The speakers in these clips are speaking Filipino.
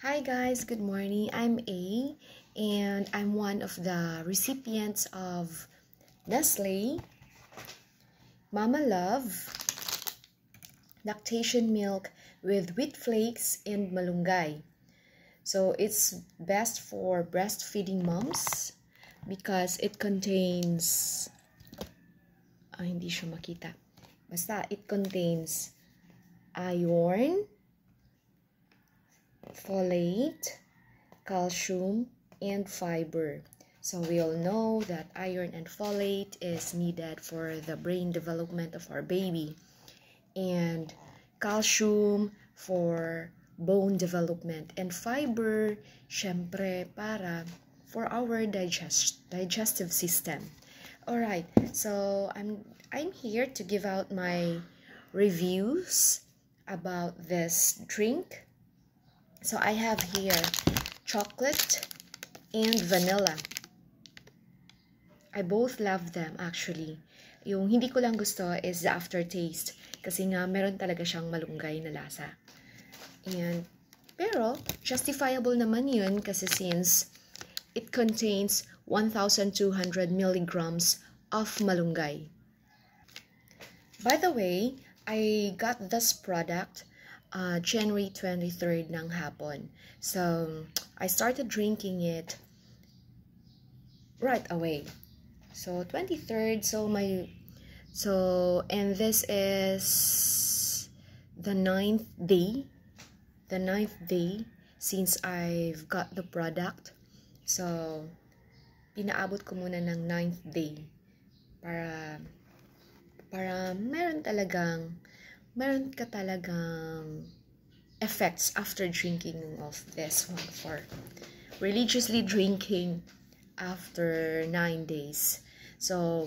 Hi guys, good morning. I'm A and I'm one of the recipients of Nestle Mama Love lactation milk with wheat flakes and malunggay. So it's best for breastfeeding moms because it contains hindi siya makita. Basta it contains iron, folate, calcium, and fiber. So we all know that iron and folate is needed for the brain development of our baby, and calcium for bone development, and fiber, syempre, para for our digestive system. Alright, so I'm here to give out my reviews about this drink. So I have here chocolate and vanilla. I both love them actually. Yung hindi ko lang gusto is the aftertaste kasi nga meron talaga siyang malunggay na lasa. Pero justifiable naman yun kasi since it contains 1,200 milligrams of malunggay. By the way, I got this product January 23rd ng hapon. So, I started drinking it right away. So, 23rd, and this is the 9th day. The 9th day since I've got the product. So, pinaabot ko muna ng 9th day para meron ka talagang effects after drinking of this one, for religiously drinking after 9 days. So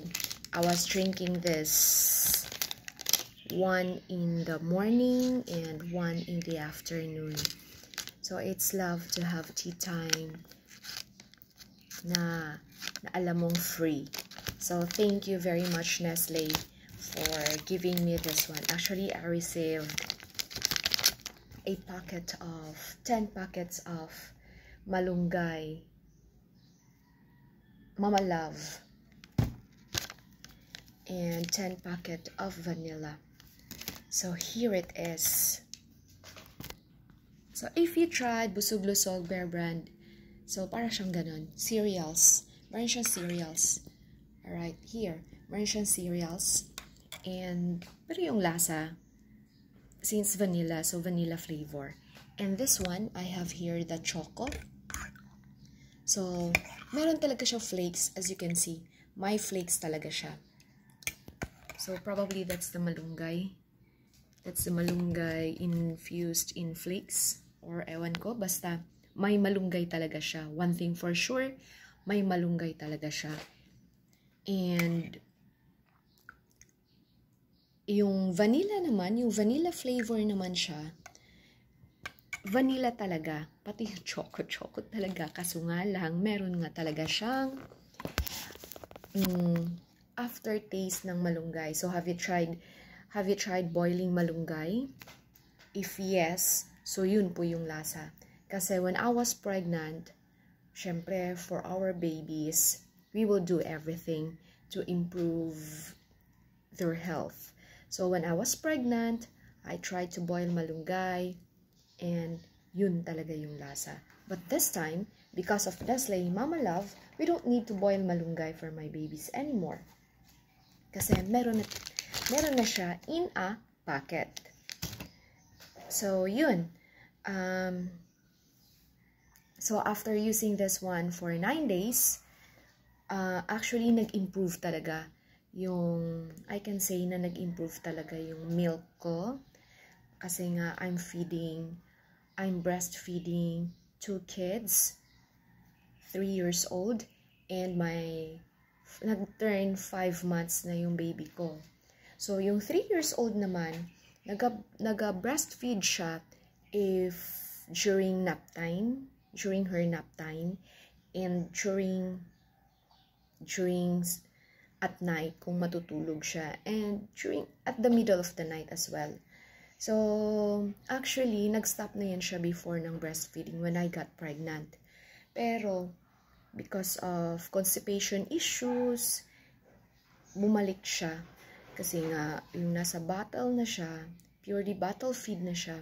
I was drinking this one in the morning and one in the afternoon. So it's love to have tea time na alam mong free. So thank you very much, Nestle, for giving me this one. Actually, I received 10 packets of malunggay Mama Love and 10 packet of vanilla. So here it is. So if you tried Busog Lusog Bear Brand, so para siyang ganon, cereals. Meron siyang cereals. Alright, here. Meron siyang cereals. Pero yung lasa, since vanilla, so vanilla flavor. And this one, I have here the choco. So, meron talaga siya flakes, as you can see. May flakes talaga siya. So, probably that's the malunggay. That's the malunggay infused in flakes. Or ewan ko, basta may malunggay talaga siya. One thing for sure, may malunggay talaga siya. And yung vanilla naman, yung vanilla flavor naman siya, vanilla talaga, pati choco talaga, kaso nga lang, meron nga talaga siyang aftertaste ng malunggay. So have you tried boiling malunggay? If yes, so yun po yung lasa. Kasi when I was pregnant, syempre for our babies, we will do everything to improve their health. So when I was pregnant, I tried to boil malunggay, and yun talaga yung lasa. But this time, because of Nestle Mama Love, we don't need to boil malunggay for my babies anymore. Kasi meron na siya in a packet. So yun. So after using this one for 9 days, actually nag-improve talaga I can say na nag-improve talaga yung milk ko. Kasi nga, I'm breastfeeding 2 kids, 3 years old, and nag-turn 5 months na yung baby ko. So, yung 3 years old naman, nag-breastfeed siya during her nap time, and during at night kung matutulog siya, and at the middle of the night as well. So, actually, nag-stop na yan siya before ng breastfeeding when I got pregnant. Pero, because of constipation issues, bumalik siya. Kasi nga, yung nasa bottle na siya, purely bottle feed na siya.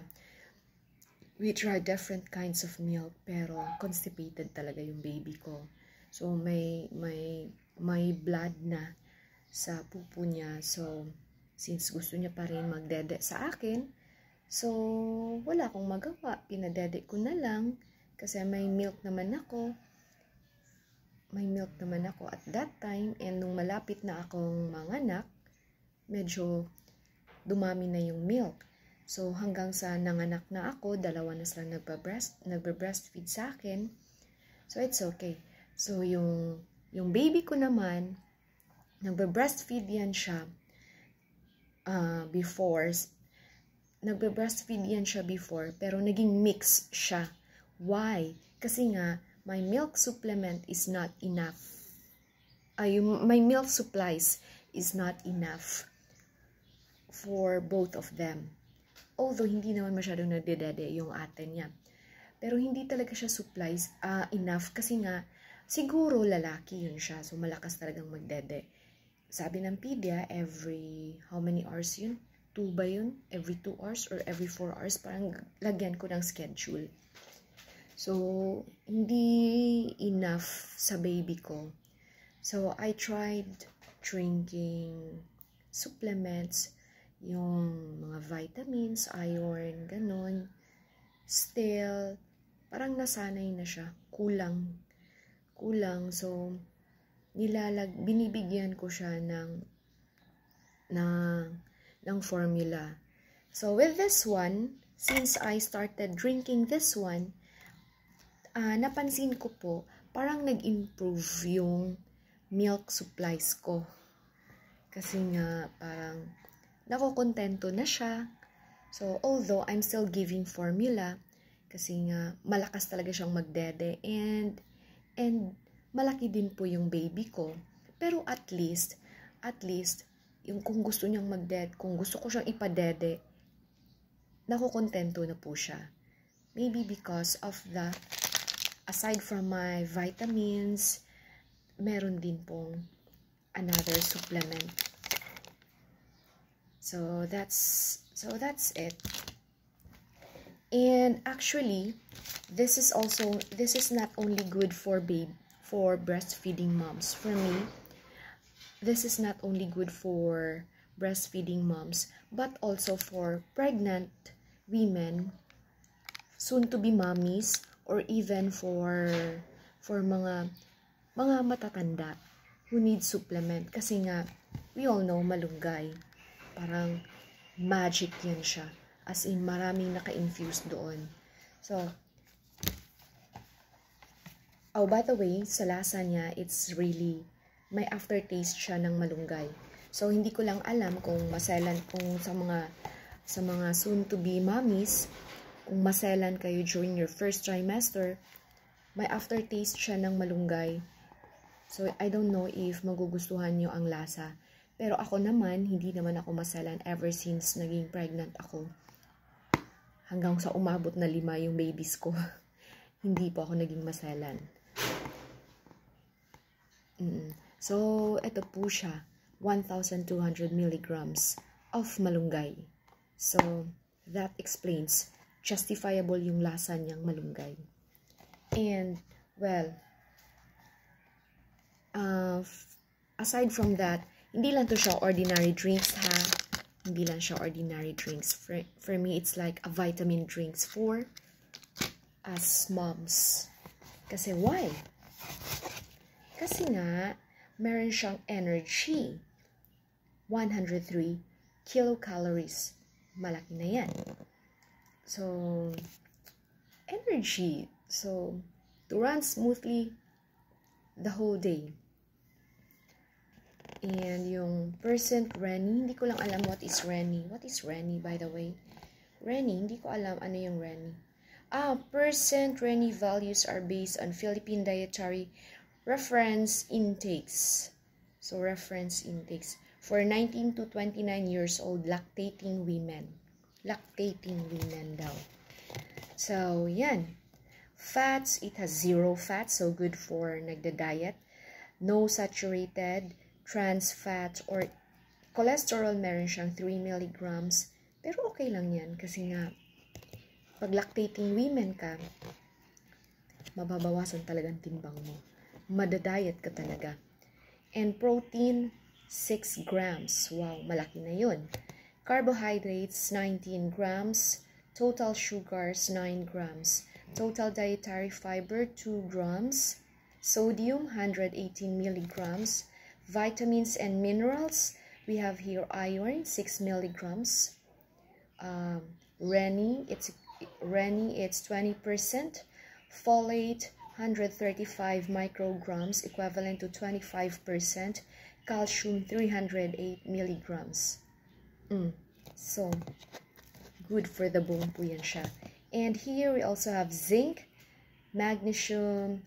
We tried different kinds of milk, pero constipated talaga yung baby ko. So, may blood na sa pupo niya. So, since gusto niya pa rin magdede sa akin, so, wala akong magawa. Pinadede ko na lang. Kasi may milk naman ako. At that time. And nung malapit na akong manganak, medyo dumami na yung milk. So, hanggang sa nanganak na ako, 2 na sila nagbe-breastfeed sa akin. So, it's okay. So, yung baby ko naman, nagbe-breastfeed yan siya before. Nagbe-breastfeed yan siya before, pero naging mix siya. Why? Kasi nga, my milk supplement is not enough. My milk supplies is not enough for both of them. Although, hindi naman masyadong nagdedede yung ate niya. Pero hindi talaga siya supplies enough kasi nga, siguro lalaki yun siya. So, malakas talagang magdede. Sabi ng pedia, every, how many hours yun? 2 ba yun? Every 2 hours or every 4 hours? Parang lagyan ko ng schedule. So, hindi enough sa baby ko. So, I tried drinking supplements, yung mga vitamins, iron, ganon. Still, parang nasanay na siya. Kulang. So, binibigyan ko siya ng formula. So, with this one, since I started drinking this one, napansin ko po, parang nag-improve yung milk supplies ko. Kasi nga, parang nakokontento na siya. So, although I'm still giving formula, kasi nga, malakas talaga siyang magdede, and malaki din po yung baby ko. Pero at least, yung kung gusto niyang magdede, kung gusto ko siyang ipadede, nakokontento na po siya. Maybe because of aside from my vitamins, meron din pong another supplement. So that's it. And actually, this is not only good for breastfeeding moms. For me, this is not only good for breastfeeding moms, but also for pregnant women, soon to be mommies, or even for mga matatanda who need supplement. Kasi nga, we all know malunggay. Parang magic yan siya. As in, maraming naka-infuse doon. So, by the way, sa lasa niya, it's really, may aftertaste siya ng malunggay. So, hindi ko lang alam kung maselan, kung sa mga soon-to-be mommies, kung maselan kayo during your first trimester, may aftertaste siya ng malunggay. So, I don't know if magugustuhan nyo ang lasa. Pero ako naman, hindi naman ako maselan ever since naging pregnant ako. Hanggang sa umabot na 5 yung babies ko. Hindi po ako naging maselan. So, ito po siya. 1,200 milligrams of malunggay. So, that explains. Justifiable yung lasa niyang malunggay. And, well, aside from that, hindi lang to siya ordinary drinks, ha? Hindi lang siya ordinary drinks. For me, it's like a vitamin drinks for us moms. Kasi why? Kasi nga, meron siyang energy. 103 kilocalories. Malaki na yan. So, energy. So, to run smoothly the whole day. And yung percent Rennie, hindi ko lang alam what is Rennie. What is Rennie, by the way? Rennie, hindi ko alam ano yung Rennie. Percent Rennie values are based on Philippine dietary reference intakes. So, reference intakes for 19 to 29 years old lactating women. lactating women daw. So, yan. Fats, it has 0 fat, so good for nagda-diet. No saturated, trans fat, or cholesterol, meron siyang 3 milligrams. Pero okay lang yan kasi nga, pag lactating women ka, mababawasan talagang timbang mo. Madadiet ka talaga. And protein, 6 grams. Wow, malaki na yun. Carbohydrates, 19 grams. Total sugars, 9 grams. Total dietary fiber, 2 grams. Sodium, 118 milligrams. Vitamins and minerals, we have here iron, 6 milligrams. Rennie, it's 20%. Folate, 135 micrograms, equivalent to 25%. Calcium, 308 milligrams. So, good for the bone po yan siya. And here we also have zinc, magnesium,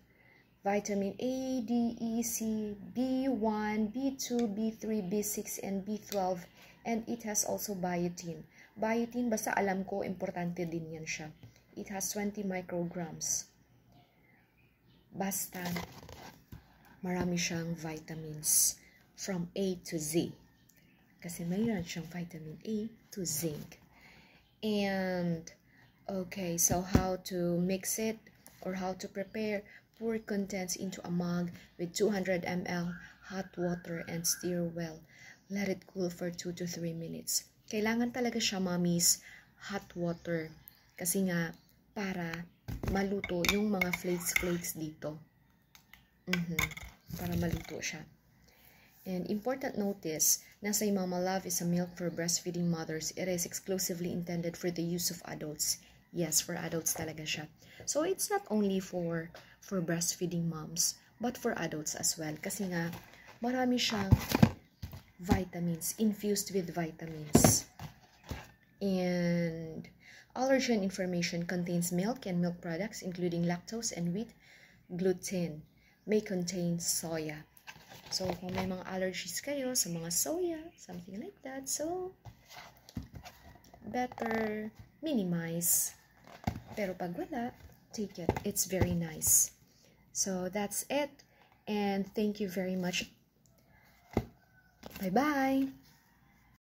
vitamin A, D, E, C, B1, B2, B3, B6, and B12. And it has also biotin. Biotin, basta alam ko, importante din yan siya. It has 20 micrograms. Basta, marami siyang vitamins from A to Z. Kasi mayroon siyang vitamin A to zinc. And, okay, so how to mix it or how to prepare? Pour contents into a mug with 200 ml hot water and stir well. Let it cool for 2 to 3 minutes. Kailangan talaga siya, mommies, hot water. Kasi nga, para maluto yung mga flakes dito. Para maluto siya. And important notice, nasa Mama Love is a milk for breastfeeding mothers. It is exclusively intended for the use of adults. Yes, for adults talaga siya. So, it's not only for breastfeeding moms, but for adults as well. Kasi nga, marami siyang vitamins, infused with vitamins. And allergen information contains milk and milk products, including lactose and wheat. Gluten may contain soya. So, kung may mga allergies kayo sa mga soya, something like that, so, better minimize. Pero pag wala, take it. It's very nice. So, that's it. And thank you very much. Bye-bye.